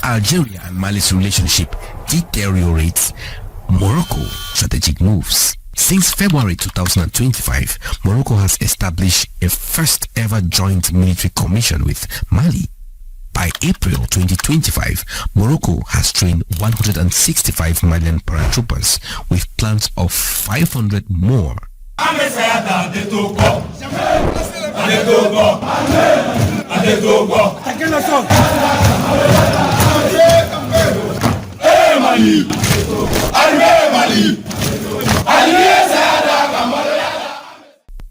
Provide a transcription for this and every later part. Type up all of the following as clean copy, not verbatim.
Algeria and Mali's relationship deteriorates, Morocco strategic moves. Since February 2025, Morocco has established a first ever joint military commission with Mali. By April 2025, Morocco has trained 165 Malian paratroopers with plans of 500 more.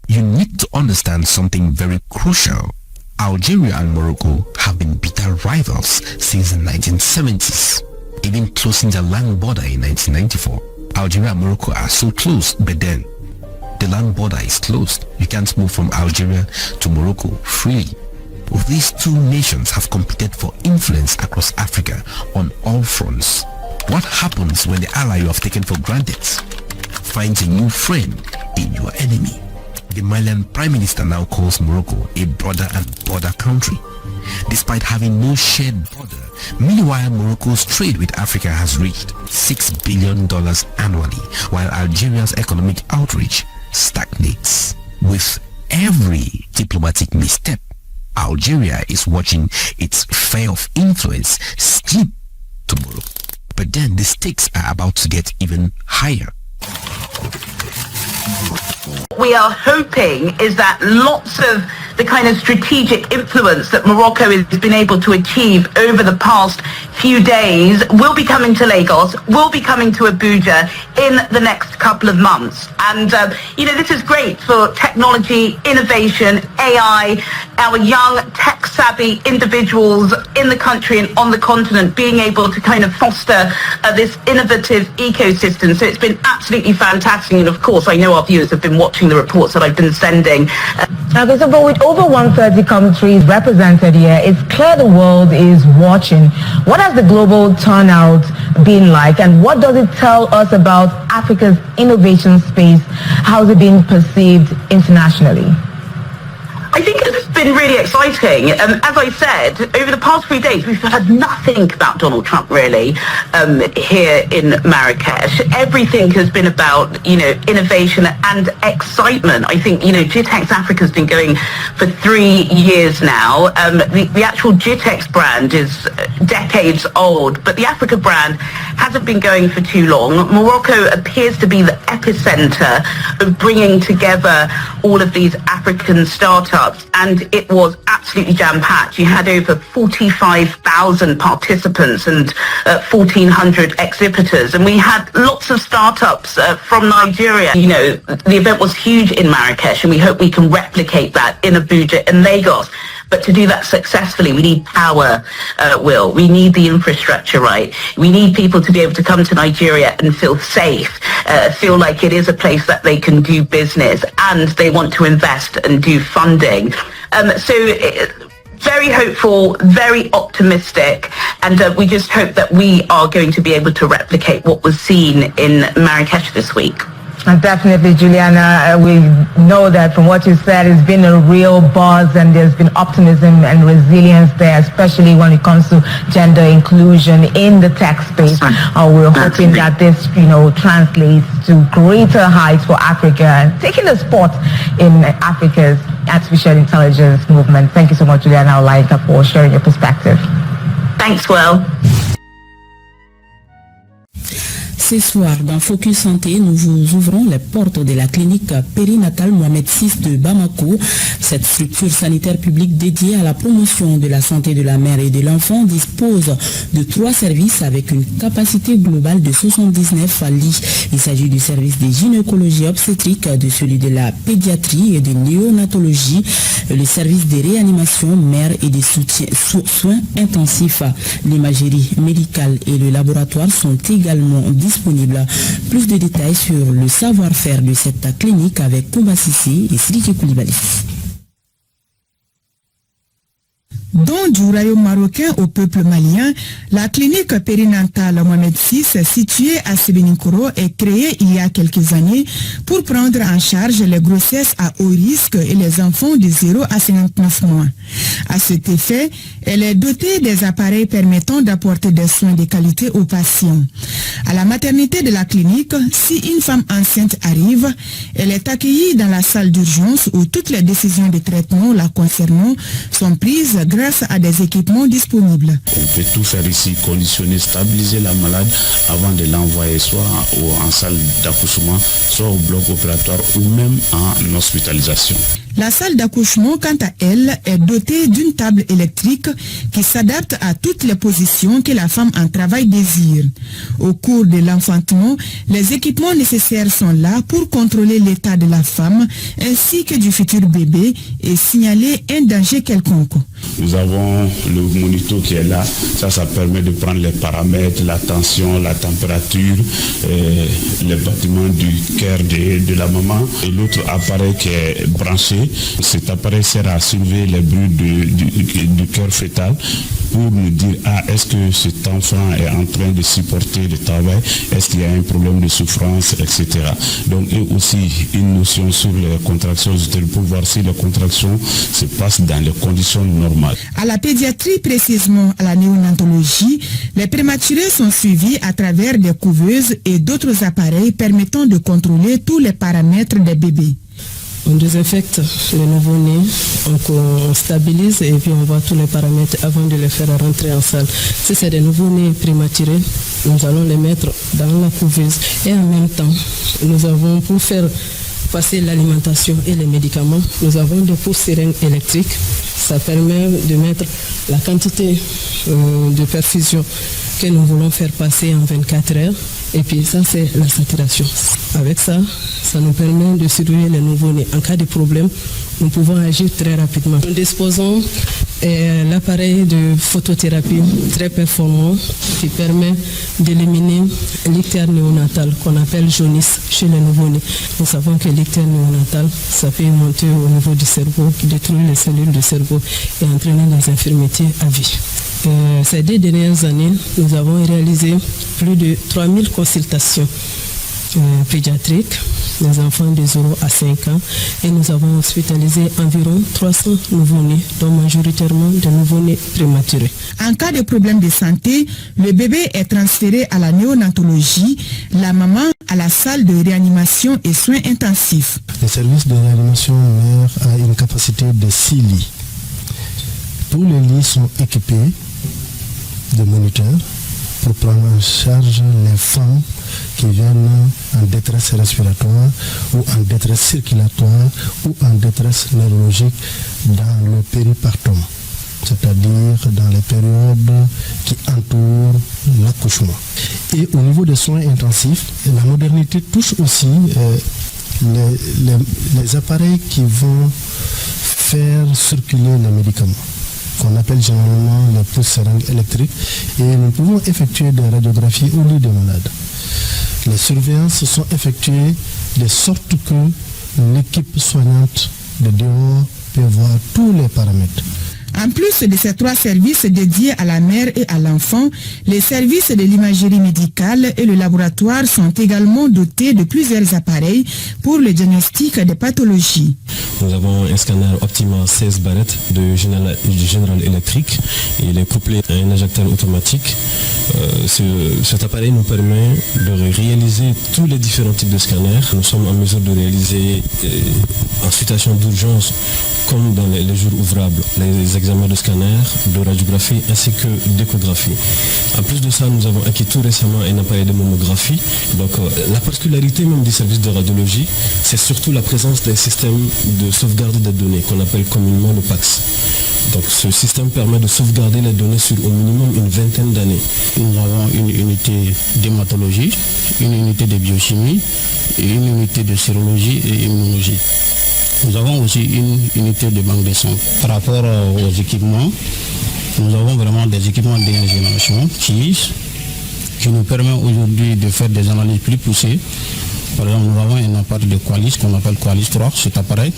You need to understand something very crucial. Algeria and Morocco have been bitter rivals since the 1970s, even closing the land border in 1994. Algeria and Morocco are so close, but then the land border is closed. You can't move from Algeria to Morocco freely. These two nations have competed for influence across Africa on all fronts. What happens when the ally you have taken for granted finds a new friend in your enemy? The Malian Prime Minister now calls Morocco a brother and border country, despite having no shared border. Meanwhile, Morocco's trade with Africa has reached $6 billion annually, while Algeria's economic outreach stagnates. With every diplomatic misstep, Algeria is watching its sphere of influence slip to Morocco. But then the stakes are about to get even higher. We are hoping is that lots of the kind of strategic influence that Morocco has been able to achieve over the past few days will be coming to Lagos, will be coming to Abuja in the next couple of months. And, this is great for technology, innovation, AI, our young tech-savvy individuals in the country and on the continent being able to kind of foster this innovative ecosystem. So it's been absolutely fantastic. And of course, I know our viewers have been watching the reports that I've been sending. Okay, so but with over 130 countries represented here, it's clear the world is watching. What has the global turnout been like, and what does it tell us about Africa's innovation space? How is it being perceived internationally? I think it's been really exciting. As I said, over the past 3 days, we've heard nothing about Donald Trump, really, here in Marrakesh. Everything has been about, innovation and excitement. I think, GITEX Africa's been going for 3 years now. The actual GITEX brand is decades old, but the Africa brand hasn't been going for too long. Morocco appears to be the epicenter of bringing together all of these African startups, and it was absolutely jam-packed. You had over 45,000 participants and 1,400 exhibitors, and we had lots of startups from Nigeria. The event was huge in Marrakesh, and we hope we can replicate that in Abuja and Lagos. But to do that successfully, we need power, Will. We need the infrastructure right. We need people to be able to come to Nigeria and feel safe, feel like it is a place that they can do business and they want to invest and do funding. Very hopeful, very optimistic, and we just hope that we are going to be able to replicate what was seen in Marrakesh this week. And definitely, Juliana, we know that from what you said, it's been a real buzz, and there's been optimism and resilience there, especially when it comes to gender inclusion in the tech space. We're hoping that this, translates to greater heights for Africa and taking the spot in Africa's artificial intelligence movement. Thank you so much, Juliana Olaika, for sharing your perspective. Thanks, Will. Ce soir, dans Focus Santé, nous vous ouvrons les portes de la clinique périnatale Mohamed VI de Bamako. Cette structure sanitaire publique dédiée à la promotion de la santé de la mère et de l'enfant dispose de 3 services avec une capacité globale de 79 lits. Il s'agit du service de gynécologie obstétrique, de celui de la pédiatrie et de néonatologie, le service de réanimation mère et des soins intensifs. L'imagerie médicale et le laboratoire sont également disponibles. Plus de détails sur le savoir-faire de cette clinique avec Koumba Sissi et Sidiki Koulibaly. Don du royaume marocain au peuple malien, la clinique périnatale Mohamed VI, située à Sébenikoro, est créée il y a quelques années pour prendre en charge les grossesses à haut risque et les enfants de 0 à 59 mois. À cet effet, elle est dotée des appareils permettant d'apporter des soins de qualité aux patients. À la maternité de la clinique, si une femme enceinte arrive, elle est accueillie dans la salle d'urgence où toutes les décisions de traitement la concernant sont prises grâce à des équipements disponibles. On peut tout faire ici, conditionner, stabiliser la malade avant de l'envoyer soit en salle d'accouchement, soit au bloc opératoire ou même en hospitalisation. La salle d'accouchement, quant à elle, est dotée d'une table électrique qui s'adapte à toutes les positions que la femme en travail désire. Au cours de l'enfantement, les équipements nécessaires sont là pour contrôler l'état de la femme ainsi que du futur bébé et signaler un danger quelconque. Nous avons le monito qui est là, ça permet de prendre les paramètres, la tension, la température, les battements du cœur de la maman. Et l'autre appareil qui est branché, cet appareil sert à soulever les bruits du cœur fœtal pour nous dire est-ce que cet enfant est en train de supporter le travail, est-ce qu'il y a un problème de souffrance, etc. Donc et aussi une notion sur les contractions pour voir si les contractions se passent dans les conditions normales. À la pédiatrie, précisément à la néonatologie, les prématurés sont suivis à travers des couveuses et d'autres appareils permettant de contrôler tous les paramètres des bébés. On désinfecte les nouveau-nés, on stabilise et puis on voit tous les paramètres avant de les faire rentrer en salle. Si c'est des nouveau-nés prématurés, nous allons les mettre dans la couveuse. Et en même temps, nous avons, pour faire passer l'alimentation et les médicaments, nous avons des pousse-seringues électriques. Ça permet de mettre la quantité de perfusion que nous voulons faire passer en 24 heures. Et puis ça, c'est la saturation. Avec ça, ça nous permet de surveiller les nouveau-nés. En cas de problème, nous pouvons agir très rapidement. Nous disposons l'appareil de photothérapie très performant qui permet d'éliminer l'ictère néonatal qu'on appelle jaunisse chez les nouveau-nés. Nous savons que l'ictère néonatal, ça peut monter au niveau du cerveau, détruire les cellules du cerveau et entraîner des infirmités à vie. Ces 2 dernières années, nous avons réalisé plus de 3000 consultations pédiatriques, des enfants de 0 à 5 ans, et nous avons hospitalisé environ 300 nouveau-nés, dont majoritairement des nouveau-nés prématurés. En cas de problème de santé, le bébé est transféré à la néonatologie, la maman à la salle de réanimation et soins intensifs. Le service de réanimation mère a une capacité de 6 lits. Tous les lits sont équipés de moniteurs pour prendre en charge les femmes qui viennent en détresse respiratoire ou en détresse circulatoire ou en détresse neurologique dans le péripartum, c'est-à-dire dans les périodes qui entourent l'accouchement. Et au niveau des soins intensifs, la modernité touche aussi les appareils qui vont faire circuler les médicaments, qu'on appelle généralement les pousse-seringues électriques, et nous pouvons effectuer des radiographies au lit des malades. Les surveillances sont effectuées de sorte que l'équipe soignante de dehors peut voir tous les paramètres. En plus de ces 3 services dédiés à la mère et à l'enfant, les services de l'imagerie médicale et le laboratoire sont également dotés de plusieurs appareils pour le diagnostic des pathologies. Nous avons un scanner Optima 16 barrettes de General Electric. Il est couplé à un injecteur automatique. Cet appareil nous permet de réaliser tous les différents types de scanners. Nous sommes en mesure de réaliser en situation d'urgence comme dans les jours ouvrables, les examens de scanner, de radiographie ainsi que d'échographie. En plus de ça, nous avons acquis tout récemment un appareil de mammographie. Donc la particularité même du service de radiologie, c'est surtout la présence d'un système de sauvegarde des données qu'on appelle communément le PACS. Donc ce système permet de sauvegarder les données sur au minimum une 20aine d'années. Nous avons une unité d'hématologie, une unité de biochimie, et une unité de sérologie et immunologie. Nous avons aussi une unité de banque de sang. Par rapport aux équipements, nous avons vraiment des équipements d'ingénierisation qui nous permettent aujourd'hui de faire des analyses plus poussées. Par exemple, nous avons un appareil de Qualis qu'on appelle Qualis 3, cet appareil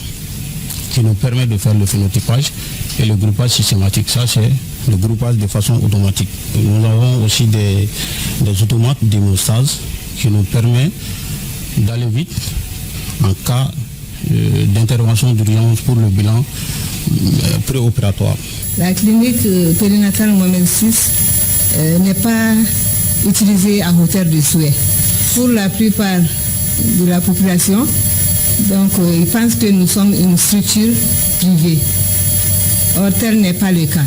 qui nous permet de faire le phénotypage et le groupage systématique. Ça, c'est le groupage de façon automatique. Nous avons aussi des automates d'hémostase qui nous permettent d'aller vite en cas d'intervention d'urgence pour le bilan préopératoire. La clinique périnatale Mohamed VI n'est pas utilisée à hauteur de souhait. Pour la plupart de la population, donc ils pensent que nous sommes une structure privée. Or, tel n'est pas le cas.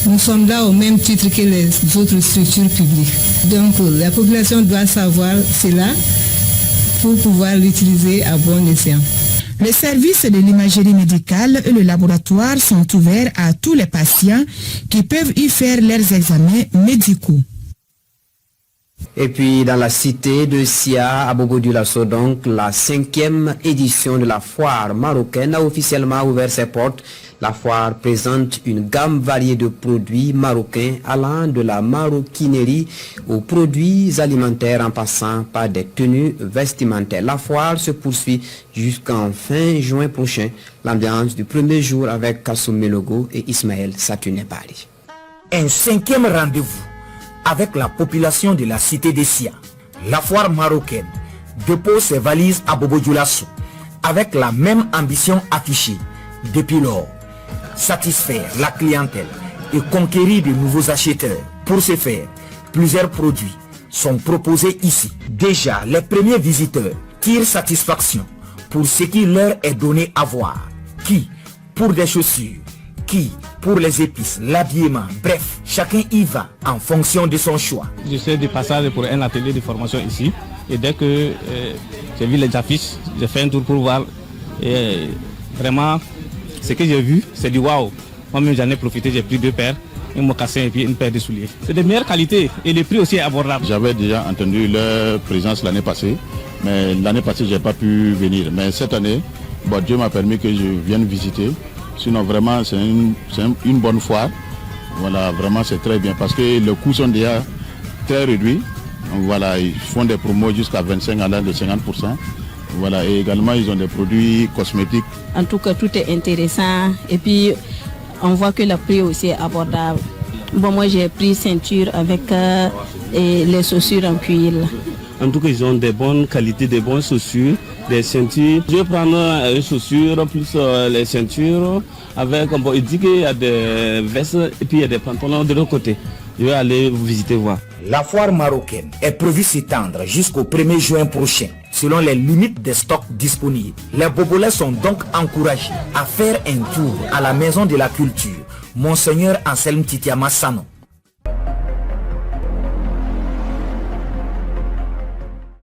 Nous sommes là au même titre que les autres structures publiques. Donc la population doit savoir cela pour pouvoir l'utiliser à bon escient. Les services de l'imagerie médicale et le laboratoire sont ouverts à tous les patients qui peuvent y faire leurs examens médicaux. Et puis dans la cité de Sia, à Bobo-Dioulasso, donc la 5e édition de la foire marocaine a officiellement ouvert ses portes. La foire présente une gamme variée de produits marocains allant de la maroquinerie aux produits alimentaires en passant par des tenues vestimentaires. La foire se poursuit jusqu'en fin juin prochain. L'ambiance du premier jour avec Kassoum Melogo et Ismaël Satunebali. Un 5e rendez-vous avec la population de la cité de Sia. La foire marocaine dépose ses valises à Bobo-Dioulasso avec la même ambition affichée depuis lors. Satisfaire la clientèle et conquérir de nouveaux acheteurs. Pour ce faire, plusieurs produits sont proposés ici. Déjà, les premiers visiteurs tirent satisfaction pour ce qui leur est donné à voir. Qui pour des chaussures, qui pour les épices, l'habillement, bref, chacun y va en fonction de son choix. Je suis de passage pour un atelier de formation ici et dès que j'ai vu les affiches, j'ai fait un tour pour voir et vraiment ce que j'ai vu, c'est du waouh. Moi-même j'en ai profité, j'ai pris 2 paires, un mocassin et puis une paire de souliers. C'est de meilleure qualité et le prix aussi est abordable. J'avais déjà entendu leur présence l'année passée, mais l'année passée je n'ai pas pu venir. Mais cette année, Dieu m'a permis que je vienne visiter. Sinon vraiment c'est une bonne foire. Voilà, vraiment c'est très bien parce que les coûts sont déjà très réduits. Voilà, ils font des promos jusqu'à 25 allant de 50%. Voilà, et également ils ont des produits cosmétiques. En tout cas, tout est intéressant et puis on voit que le prix aussi est abordable. Bon, moi j'ai pris ceinture avec et les chaussures en cuir. En tout cas, ils ont des bonnes qualités, des bonnes chaussures, des ceintures. Je vais prendre les chaussures plus les ceintures avec, bon, il dit qu'il y a des vestes et puis il y a des pantalons de l'autre côté. Je vais aller vous visiter voir. La foire marocaine est prévue s'étendre jusqu'au 1er juin prochain, selon les limites des stocks disponibles. Les Bobolais sont donc encouragés à faire un tour à la Maison de la Culture, Monseigneur Anselme Titiama Sano,